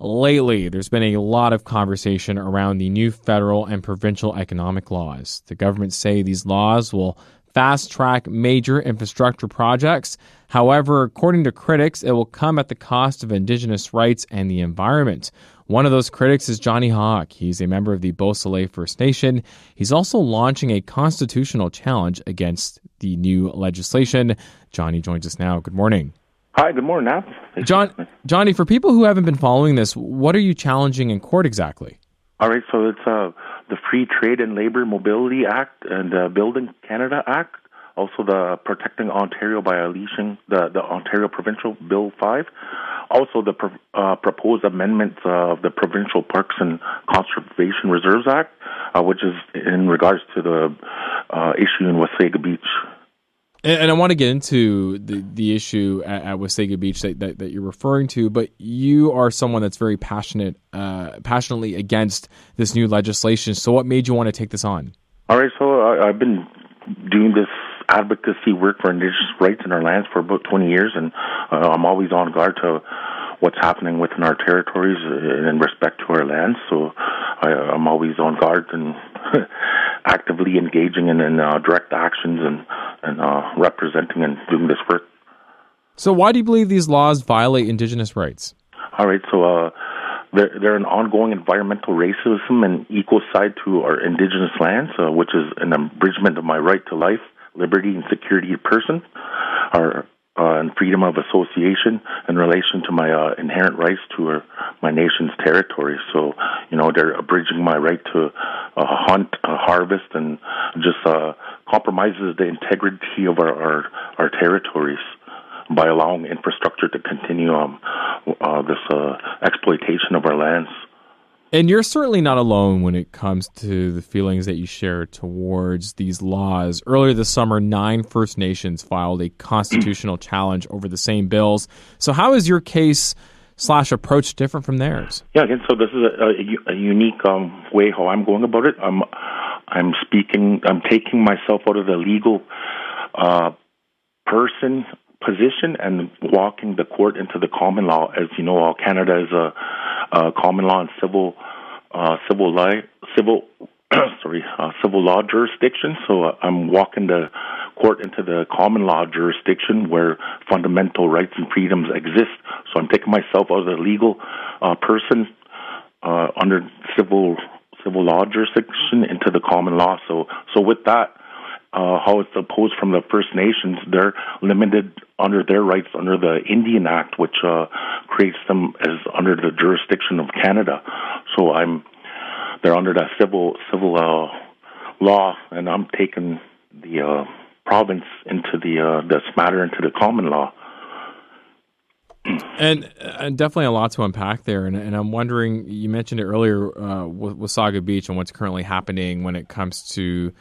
Lately, there's been a lot of conversation around the new federal and provincial economic laws. The government say these laws will fast-track major infrastructure projects. However, according to critics, it will come at the cost of Indigenous rights and the environment. One of those critics is Johnny Hawke. He's a member of the Beausoleil First Nation. He's also launching a constitutional challenge against the new legislation. Johnny joins us now. Good morning. Hi, good morning, Nat. Johnny, for people who haven't been following this, what are you challenging in court exactly? All right, so it's the Free Trade and Labour Mobility Act and the Building Canada Act, also the Protecting Ontario by Unleashing the Ontario Provincial Bill 5, also the proposed amendments of the Provincial Parks and Conservation Reserves Act, which is in regards to the issue in Wasaga Beach. And I want to get into the issue at Wasaga Beach that you're referring to, but you are someone that's very passionately against this new legislation. So what made you want to take this on? All right, so I've been doing this advocacy work for Indigenous rights in our lands for about 20 years, and I'm always on guard to what's happening within our territories in respect to our lands. So I'm always on guard and actively engaging in direct actions and representing and doing this work. So why do you believe these laws violate Indigenous rights? All right, so they're an ongoing environmental racism and ecocide to our Indigenous lands, which is an abridgment of my right to life, liberty, and security of person, and freedom of association in relation to my inherent rights to my nation's territory. So, they're abridging my right to hunt, harvest, and just compromises the integrity of our territories by allowing infrastructure to continue this exploitation of our lands. And you're certainly not alone when it comes to the feelings that you share towards these laws. Earlier this summer, 9 First Nations filed a constitutional challenge over the same bills. So how is your case / approach different from theirs? Yeah, again, so this is a unique way how I'm going about it. I'm taking myself out of the legal person position and walking the court into the common law. As you know, Canada is a common law and civil law jurisdiction. So I'm walking the court into the common law jurisdiction where fundamental rights and freedoms exist. So I'm taking myself out of the legal person under civil law jurisdiction into the common law. So with that, how it's opposed from the First Nations, they're limited under their rights under the Indian Act, which creates them as under the jurisdiction of Canada. So they're under that civil law, and I'm taking the province into this matter into the common law. And definitely a lot to unpack there. And I'm wondering, you mentioned it earlier with Wasaga Beach and what's currently happening when it comes to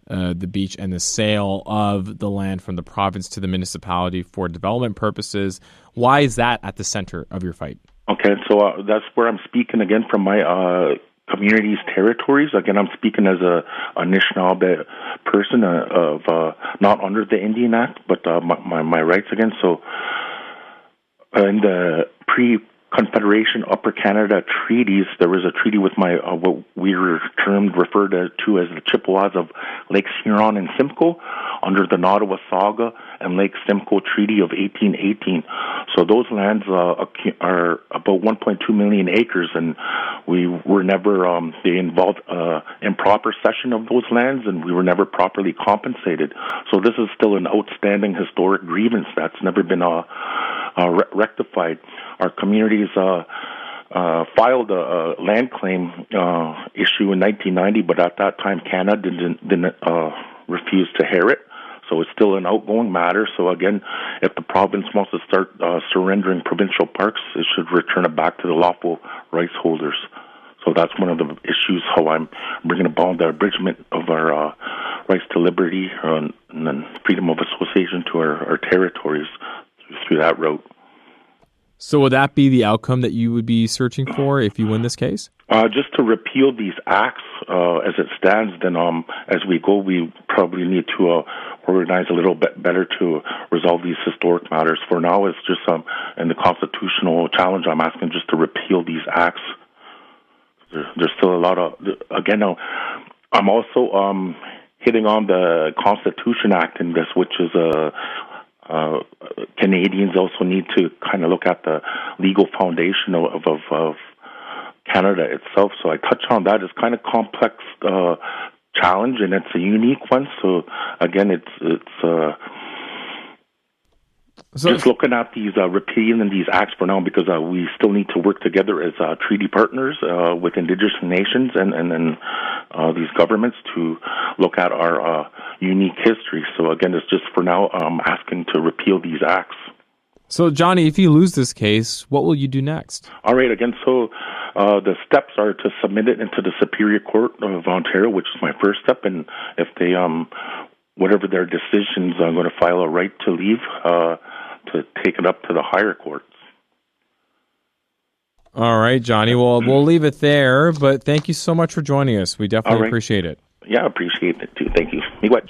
the beach and the sale of the land from the province to the municipality for development purposes. Why is that at the center of your fight? Okay, so that's where I'm speaking again from my community's territories. Again, I'm speaking as a Anishinaabe person of not under the Indian Act, but my rights again. So in the pre-Confederation Upper Canada treaties, there was a treaty with my what we referred to as the Chippewas of Lakes Huron and Simcoe under the Nottawasaga and Lake Simcoe Treaty of 1818. So those lands are about 1.2 million acres, and we were never, they involved improper cession of those lands, and we were never properly compensated. So this is still an outstanding historic grievance that's never been rectified. Our communities filed a land claim issue in 1990, but at that time Canada didn't refuse to hear it. So it's still an outgoing matter. So again, if the province wants to start surrendering provincial parks, it should return it back to the lawful rights holders. So that's one of the issues, how I'm bringing about the abridgment of our rights to liberty and freedom of association to our territories through that route. So would that be the outcome that you would be searching for if you win this case? Just to repeal these acts as it stands, then as we go, we probably need to organize a little bit better to resolve these historic matters. For now, it's just in the constitutional challenge, I'm asking just to repeal these acts. There's still a lot of, again, I'm also hitting on the Constitution Act in this, which is Canadians also need to kind of look at the legal foundation of Canada itself. So I touch on that. It's kind of complex challenge, and it's a unique one. So again, it's just looking at these repealing these acts for now, because we still need to work together as treaty partners with Indigenous nations and these governments to look at our unique history. So again, it's just for now asking to repeal these acts. So Johnny, if you lose this case, what will you do next? All right, again, so the steps are to submit it into the Superior Court of Ontario, which is my first step, and if they, whatever their decisions, I'm going to file a right to leave to take it up to the higher courts. All right, Johnny. Well, we'll leave it there, but thank you so much for joining us. We definitely appreciate it. Yeah, I appreciate it too. Thank you. Miigwech.